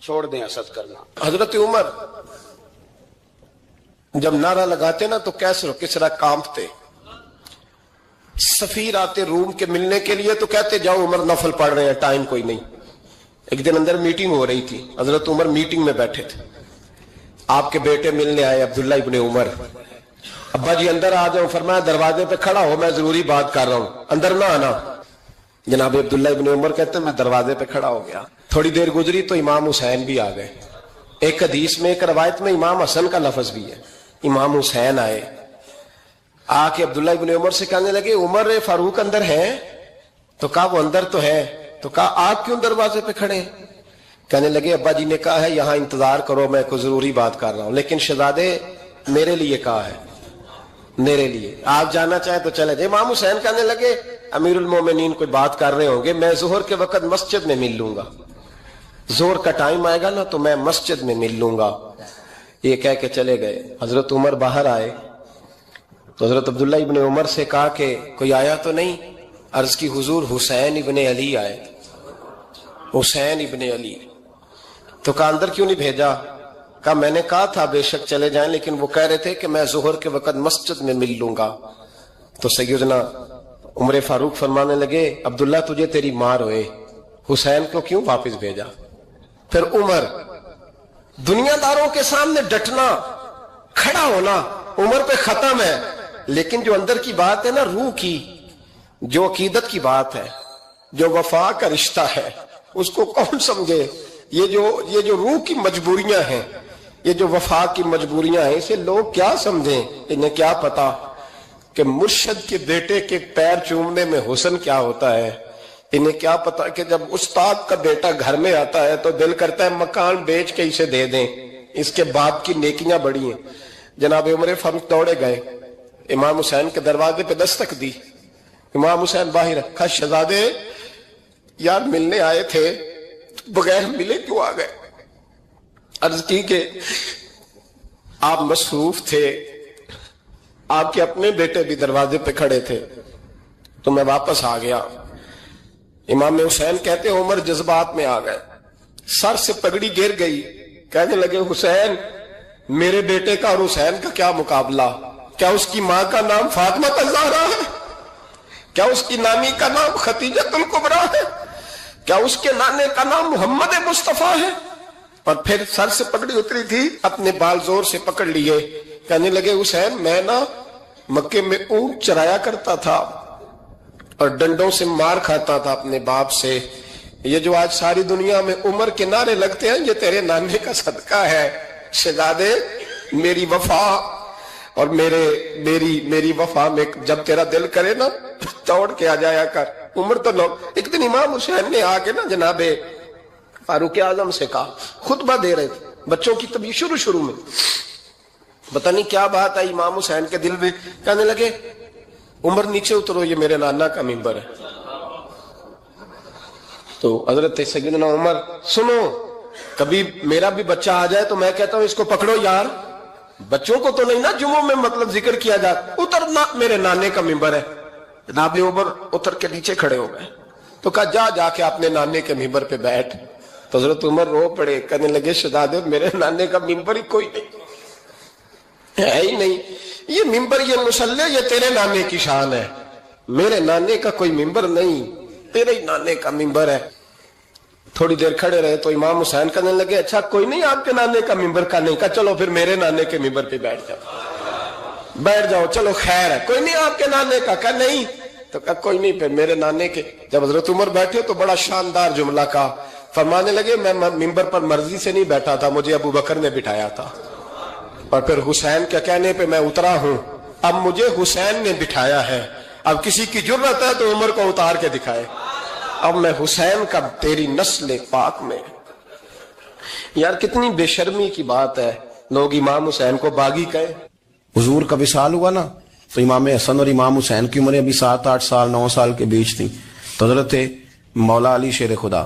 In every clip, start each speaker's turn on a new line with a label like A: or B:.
A: چھوڑ دیں حسد کرنا. حضرت عمر جب نعرہ لگاتے نا تو کیسر و کسرا کانپتے. سفیر آتے روم کے ملنے کے لیے تو کہتے جاؤ عمر نفل پڑھ رہے ہیں, ٹائم کوئی نہیں. ایک دن اندر میٹنگ ہو رہی تھی, حضرت عمر میٹنگ میں بیٹھے تھے. آپ کے بیٹے ملنے آئے عبداللہ ابن عمر. ابا جی اندر آ جاؤ. فرمایا دروازے پہ کھڑا ہو, میں ضروری بات کر رہا ہوں, اندر نہ آنا. جناب عبداللہ ابن عمر کہتے ہیں میں دروازے پہ کھڑا ہو گیا. تھوڑی دیر گزری تو امام حسین بھی آ گئے. ایک حدیث میں ایک روایت میں امام حسن کا لفظ بھی ہے. امام حسین آئے, آ کے عبداللہ ابن عمر سے کہنے لگے عمر فاروق اندر ہے؟ تو کہا وہ اندر تو ہے. تو کہا آپ کیوں دروازے پہ کھڑے ہیں؟ کہنے لگے ابا جی نے کہا ہے یہاں انتظار کرو, میں کوئی ضروری بات کر رہا ہوں, لیکن شہزادے میرے لیے کہا ہے, میرے لیے آپ جانا چاہیں تو چلے جائیں. امام حسین کہنے لگے امیر المومنین کوئی بات کر رہے ہوں گے, میں ظہر کے وقت مسجد میں مل لوں گا, ظہر کا ٹائم آئے گا نا تو میں مسجد میں مل لوں گا. یہ کہہ کے چلے گئے. حضرت عمر باہر آئے تو حضرت عبداللہ ابن عمر سے کہا کہ کوئی آیا تو نہیں؟ عرض کی حضور حسین ابن علی آئے. حسین ابن علی. تو کہا اندر کیوں نہیں بھیجا؟ کہا میں نے کہا تھا بے شک چلے جائیں, لیکن وہ کہہ رہے تھے کہ میں ظہر کے وقت مسجد میں مل لوں گا. تو سیدنا عمر فاروق فرمانے لگے عبداللہ تجھے تیری ماں روئے, حسین کو کیوں واپس بھیجا؟ پھر عمر دنیا داروں کے سامنے ڈٹنا, کھڑا ہونا عمر پہ ختم ہے, لیکن جو اندر کی بات ہے نا, روح کی, جو عقیدت کی بات ہے, جو وفا کا رشتہ ہے, اس کو کون سمجھے؟ یہ جو روح کی مجبوریاں ہیں, یہ جو وفا کی مجبوریاں ہیں, اسے لوگ کیا سمجھیں؟ انہیں کیا پتا کہ مرشد کے بیٹے کے پیر چومنے میں حسن کیا ہوتا ہے. انہیں کیا پتا کہ جب استاد کا بیٹا گھر میں آتا ہے تو دل کرتا ہے مکان بیچ کے اسے دے دیں, اس کے باپ کی نیکیاں بڑی ہیں. جناب عمر فاروق دوڑے گئے, امام حسین کے دروازے پہ دستک دی. امام حسین باہر, کہا شہزادے یار ملنے آئے تھے, بغیر ملے کیوں آ گئے؟ عرض کی کہ آپ مصروف تھے, آپ کے اپنے بیٹے بھی دروازے پہ کھڑے تھے, تو میں واپس آ گیا. امام حسین کہتے ہیں عمر جذبات میں آ گئے, سر سے پگڑی گر گئی. کہنے لگے حسین میرے بیٹے کا اور حسین کا کیا مقابلہ؟ کیا اس کی ماں کا نام فاطمہ الزہرا ہے؟ کیا اس کی نانی کا نام خدیجہ الکبریٰ ہے؟ کیا اس کے نانے کا نام محمد مصطفیٰ ہے؟ اور پھر سر سے پگڑی اتری تھی, اپنے بال زور سے پکڑ لیے. کہنے لگے حسین میں نا مکے میں اونٹ چرایا کرتا تھا اور ڈنڈوں سے مار کھاتا تھا اپنے باپ سے. یہ جو آج ساری دنیا میں عمر کے نعرے لگتے ہیں, یہ تیرے نانے کا صدقہ ہے. شہزادے میری وفا اور میری وفا میں جب تیرا دل کرے نا توڑ کے آ جایا کر. عمر تو لوگ, ایک دن امام حسین نے آ کے نا جناب فاروق اعظم سے کہا, خطبہ دے رہے تھے بچوں کی طبیعت شروع میں, پتہ نہیں کیا بات آئی امام حسین کے دل میں. کہنے لگے عمر نیچے اترو, یہ میرے نانا کا منبر ہے. تو حضرت سیدنا عمر, سنو کبھی میرا بھی بچہ آ جائے تو میں کہتا ہوں اس کو پکڑو یار, بچوں کو تو نہیں نا جمعوں میں مطلب ذکر کیا جاتا, اترنا میرے نانے کا منبر ہے. جناب عمر اتر کے نیچے کھڑے ہو گئے. تو کہا جا کے اپنے نانے کے منبر پہ بیٹھ. تو حضرت عمر رو پڑے, کہنے لگے شہزادے میرے نانے کا منبر ہی کوئی نہیں ہے ہی نہیں, یہ منبر یہ مصلی یہ تیرے نانے کی شان ہے, میرے نانے کا کوئی منبر نہیں, تیرے ہی نانے کا منبر ہے. تھوڑی دیر کھڑے رہے تو امام حسین کہنے لگے اچھا کوئی نہیں آپ کے نانے کا منبر کا نہیں. کہا چلو پھر میرے نانے کے منبر پہ بیٹھ جاؤ, چلو خیر ہے, کوئی نہیں آپ کے نانے کا. کہا نہیں. تو کہا کوئی نہیں پھر میرے نانے کے. جب حضرت عمر بیٹھے تو بڑا شاندار جملہ کہا, فرمانے لگے میں منبر پر مرضی سے نہیں بیٹھا تھا, مجھے ابو بکر نے بٹھایا تھا, اور پھر حسین کے کہنے پہ میں اترا ہوں, اب مجھے حسین نے بٹھایا ہے. اب کسی کی جرت ہے تو عمر کو اتار کے دکھائے, اب میں حسین کا تیری نسل پاک میں. یار کتنی بے شرمی کی بات ہے, لوگ امام حسین کو باغی کہے. حضور کا وصال ہوا نا تو امام حسن اور امام حسین کی عمریں ابھی 7-8 سال 9 سال کے بیچ تھی. تو حضرت مولا علی شیر خدا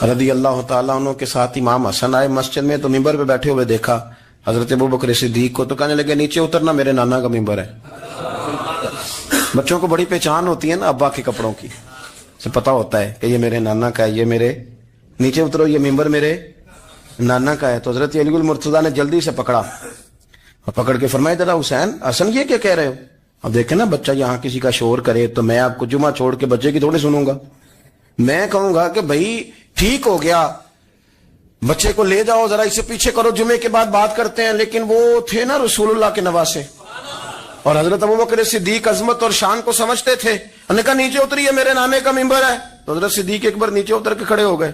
A: رضی اللہ تعالیٰ عنہ کے ساتھ امام حسن آئے مسجد میں, تو منبر پہ بیٹھے ہوئے دیکھا حضرت ابوبکر صدیق کو, تو کہنے لگے نیچے اترنا میرے نانا کا منبر ہے. بچوں کو بڑی پہچان ہوتی ہے نا ابا کے کپڑوں کی, سے پتا ہوتا ہے کہ یہ میرے نانا کا ہے, یہ میرے نیچے اترو, یہ منبر میرے
B: नाना का है। तो हजरत अली मुर्तजा ने जल्दी से पकड़ा और पकड़ के फरमाया जरा हुसैन हसन ये क्या कह रहे हो? अब देखे ना बच्चा यहाँ किसी का शोर करे तो मैं आपको जुमा छोड़ के बच्चे की थोड़ी सुनूंगा। मैं कहूंगा कि भाई ठीक हो गया, बच्चे को ले जाओ जरा इसे पीछे करो, जुमे के बाद बात करते हैं। लेकिन वो थे ना रसूलुल्लाह के नवासे, और हजरत अबू बकर सिद्दीक अजमत और शान को समझते थे। उन्होंने कहा नीचे उतरिए, मेरे नाने का मिंबर है। तो हजरत सिद्दीक एक बार नीचे उतर के खड़े हो गए।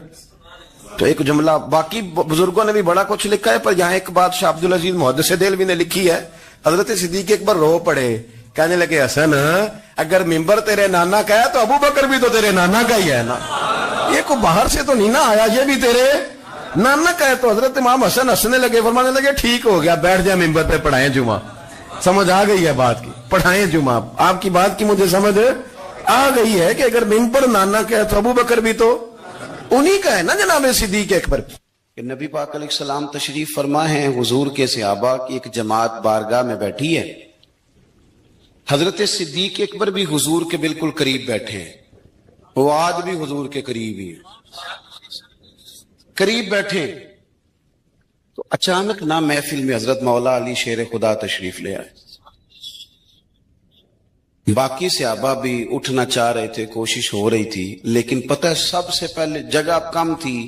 B: तो एक जुमला, बाकी बुजुर्गों ने भी बड़ा कुछ लिखा है, पर यहाँ एक बात शाह अब्दुल अजीज मुहद्दिस देलवी ने लिखी है। हजरत सिद्दीक एक बार रो पड़े, कहने लगे हसन अगर मिंबर तेरे नाना का है तो अबू बकर भी तो तेरे नाना का ही है ना, ये को बाहर से तो नहीं ना आया, ये भी तेरे नाना का है। तो हजरत इमाम हसन हंसने लगे, फरमाने लगे ठीक हो गया, बैठ जा मिंबर पे पढ़ाएं जुमा। समझ आ गई है बात की, पढ़ाएं जुमा। आपकी बात की मुझे समझ आ गई है कि अगर मिंबर नाना का है तो अबू बकर भी तो उन्हीं का है ना जनाब सिद्दीक अकबर।
C: नबी पाक अलैहिस्सलाम तशरीफ फरमा है, हुजूर के सहाबा की एक जमात बारगाह में बैठी है। हजरत सिद्दीक अकबर भी हुजूर के बिल्कुल करीब बैठे हैं, वो आज भी हुजूर के करीब ही है, करीब बैठे। तो अचानक ना महफिल में हजरत मौला अली शेर खुदा तशरीफ ले आए। बाकी सहाबा भी उठना चाह रहे थे, कोशिश हो रही थी, लेकिन पता है सबसे पहले जगह कम थी,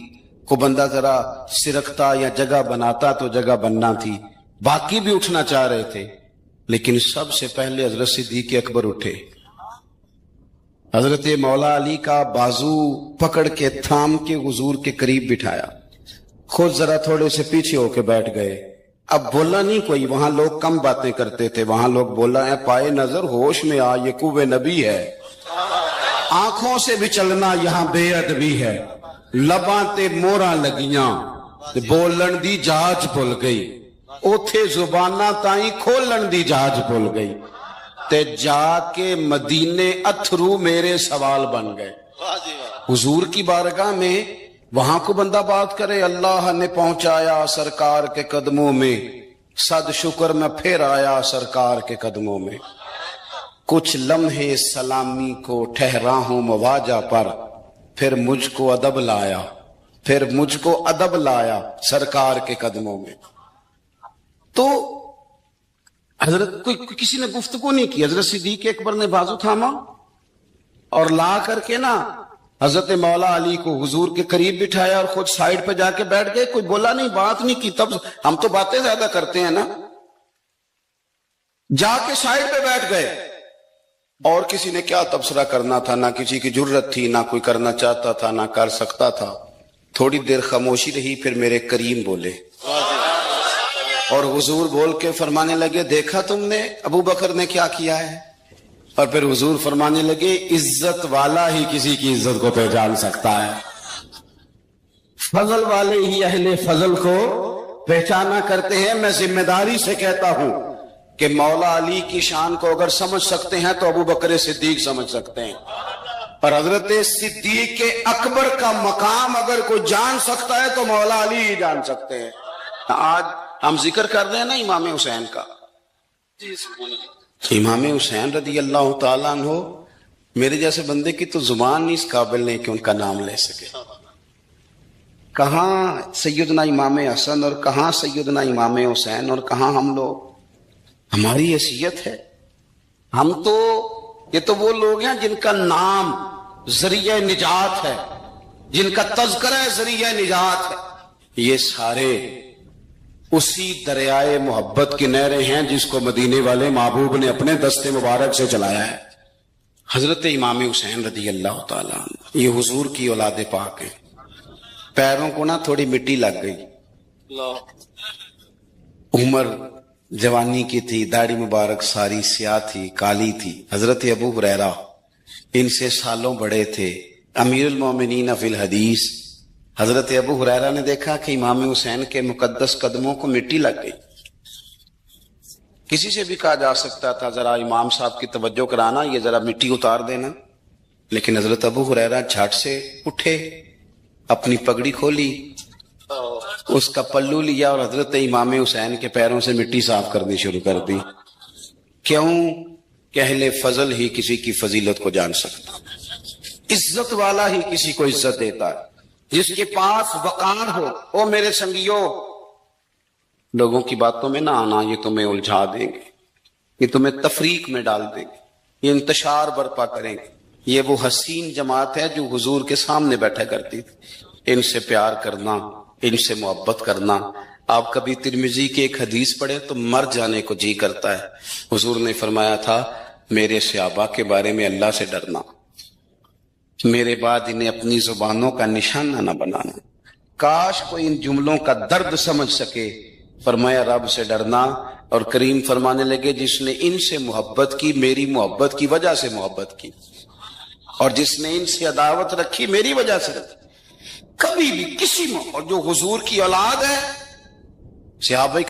C: को बंदा जरा सिरकता या जगह बनाता तो जगह बनना थी। बाकी भी उठना चाह रहे थे, लेकिन सबसे पहले हजरत सिद्दीक अकबर उठे। हजरत मौला अली का बाजू पकड़ के थाम के हुजूर के करीब बिठाया, खुद जरा थोड़े से पीछे होके बैठ गए। अब बोला नहीं कोई, वहां लोग कम बातें करते थे, वहां लोग बोला है पाए नजर होश में आ ये कुवे नबी है, आंखों से भी चलना यहां बेअदबी है, लबां ते मोहरां लगियां ते बोलन दी जाच भुल गई, उथे जुबाना ताई खोलन दी जाच भुल गई, ते जाके मदीने अथरू मेरे सवाल बन गए। हुजूर की बारगाह में वहां को बंदा बात करे, अल्लाह ने पहुंचाया सरकार के कदमों में, सद शुक्र मैं फिर आया सरकार के कदमों में, कुछ लम्हे सलामी को ठहरा हूं मवाजा पर, फिर मुझको अदब लाया, फिर मुझको अदब लाया सरकार के कदमों में। तो हजरत कोई किसी ने गुफ्तगू नहीं की, हजरत सिद्दीक अकबर ने बाजू थामा और ला करके ना हजरत मौला अली को हुजूर के करीब बिठाया और खुद साइड पे जाके बैठ गए। कोई बोला नहीं, बात नहीं की। तब हम तो बातें ज्यादा करते हैं ना, जाके साइड पे बैठ गए। और किसी ने क्या तबसरा करना था, ना किसी की जुर्रत थी, ना कोई करना चाहता था, ना कर सकता था। थोड़ी देर खामोशी रही, फिर मेरे करीम बोले और हुजूर बोल के फरमाने लगे, देखा तुमने अबू बकर ने क्या किया है? और फिर हुजूर फरमाने लगे, इज्जत वाला ही किसी की इज्जत को पहचान सकता है, फजल वाले ही अहले फजल को पहचाना करते हैं। मैं जिम्मेदारी से कहता हूं कि मौला अली की शान को अगर समझ सकते हैं तो अबू बकर सिद्दीक समझ सकते हैं, और हजरत सिद्दीक के अकबर का मकाम अगर कोई जान सकता है तो मौला अली ही जान सकते हैं। आज हम जिक्र कर रहे हैं ना इमाम हुसैन का, इमाम हुसैन रदी अल्लाह ताला अन्हु, मेरे जैसे बंदे की तो जुबान नहीं इस काबिल नहीं कि उनका नाम ले सके। कहां सैयदना इमाम हसन और कहां सैयदना इमाम हुसैन और कहां हम लोग, हमारी हैसियत है। हम तो ये तो वो लोग हैं जिनका नाम जरिया निजात है, जिनका तज़किरा जरिया निजात है। ये सारे उसी दरियाए मोहब्बत की नहरें हैं जिसको मदीने वाले महबूब ने अपने दस्ते मुबारक से चलाया है। हजरत इमाम हुसैन रदी अल्लाह ताला अन्हु, ये हुजूर की औलाद पाक है। पैरों को ना थोड़ी मिट्टी लग गई, उम्र जवानी की थी, दाढ़ी मुबारक सारी स्याह थी, काली थी। हजरत अबू हुरैरा इनसे सालों बड़े थे, अमीरुल मोमिनीन फिल हदीस। हजरत अबू हुरैरा ने देखा कि इमाम हुसैन के मुकद्दस कदमों को मिट्टी लग गई। किसी से भी कहा जा सकता था जरा इमाम साहब की तवज्जो कराना, ये जरा मिट्टी उतार देना, लेकिन हजरत अबू हुरैरा झट से उठे, अपनी पगड़ी खोली, उसका पल्लू लिया और हजरत इमाम हुसैन के पैरों से मिट्टी साफ करनी शुरू कर दी। क्यों? कि अहले फजल ही किसी की फजीलत को जान सकता, इज्जत वाला ही किसी को इज्जत देता है। जिसके पास वकार हो। ओ मेरे संगियों, लोगों की बातों में ना आना, ये तुम्हें उलझा देंगे, ये तुम्हें तफरीक में डाल देंगे, ये इंतशार बर्पा करेंगे। ये वो हसीन जमात है जो हुजूर के सामने बैठा करती थी। इनसे प्यार करना, इनसे मोहब्बत करना। आप कभी तिरमिजी की एक हदीस पढ़े तो मर जाने को जी करता है। हुजूर ने फरमाया था, मेरे सहाबा के बारे में अल्लाह से डरना, मेरे बाद इन्हें अपनी जुबानों का निशाना न बनाना। काश कोई इन जुमलों का दर्द समझ सके। फरमाया रब से डरना, और करीम फरमाने लगे, जिसने इनसे मोहब्बत की मेरी मोहब्बत की वजह से मोहब्बत की, और जिसने इनसे अदावत रखी मेरी वजह से रखी। कभी भी किसी में, और जो हुजूर की औलाद है, सहाबा